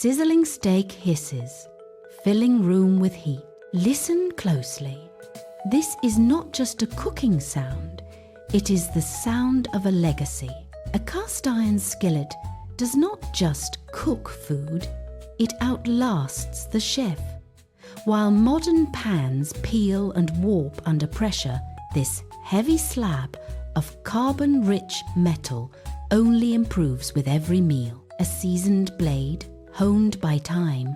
Sizzling steak hisses, filling room with heat. Listen closely. This is not just a cooking sound, it is the sound of a legacy. A cast iron skillet does not just cook food, it outlasts the chef. While modern pans peel and warp under pressure, this heavy slab of carbon-rich metal only improves with every meal. A seasoned blade, honed by time,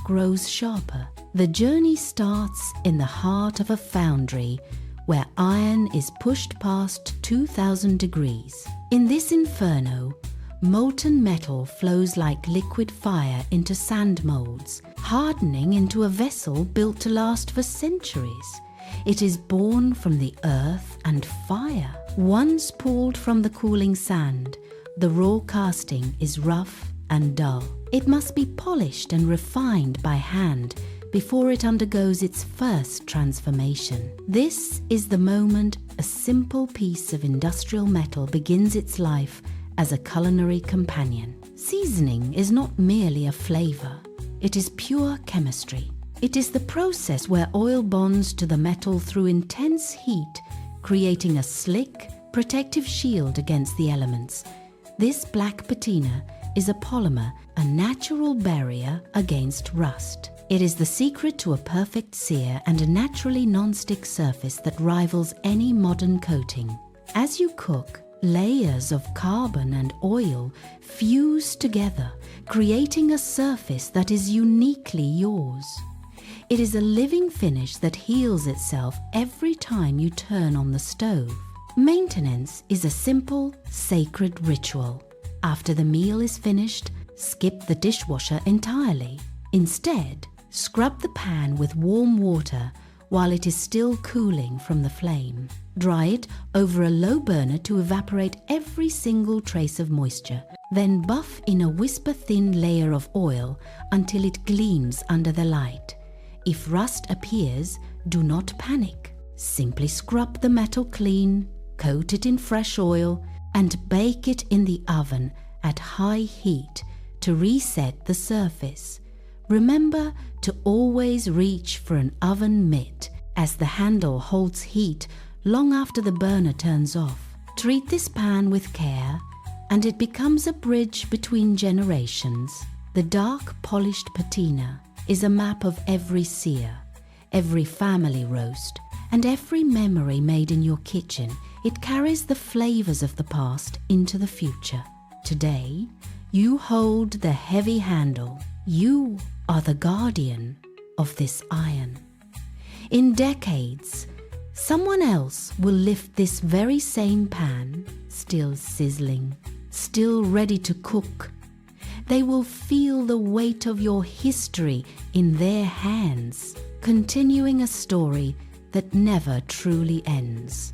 grows sharper. The journey starts in the heart of a foundry where iron is pushed past 2000 degrees. In this inferno, molten metal flows like liquid fire into sand molds, hardening into a vessel built to last for centuries. It is born from the earth and fire. Once pulled from the cooling sand, the raw casting is rough and dull. It must be polished and refined by hand before it undergoes its first transformation. This is the moment a simple piece of industrial metal begins its life as a culinary companion. Seasoning is not merely a flavor, it is pure chemistry. It is the process where oil bonds to the metal through intense heat, creating a slick, protective shield against the elements. This black patina is a polymer, a natural barrier against rust. It is the secret to a perfect sear and a naturally non-stick surface that rivals any modern coating. As you cook, layers of carbon and oil fuse together, creating a surface that is uniquely yours. It is a living finish that heals itself every time you turn on the stove. Maintenance is a simple, sacred ritual. After the meal is finished, skip the dishwasher entirely. Instead, scrub the pan with warm water while it is still cooling from the flame. Dry it over a low burner to evaporate every single trace of moisture. Then buff in a whisper-thin layer of oil until it gleams under the light. If rust appears, do not panic. Simply scrub the metal clean, coat it in fresh oil, and bake it in the oven at high heat to reset the surface. Remember to always reach for an oven mitt, as the handle holds heat long after the burner turns off. Treat this pan with care, and it becomes a bridge between generations. The dark, polished patina is a map of every sear, every family roast, and every memory made in your kitchen. It carries the flavors of the past into the future. Today, you hold the heavy handle. You are the guardian of this iron. In decades, someone else will lift this very same pan, still sizzling, still ready to cook. They will feel the weight of your history in their hands, continuing a story that never truly ends.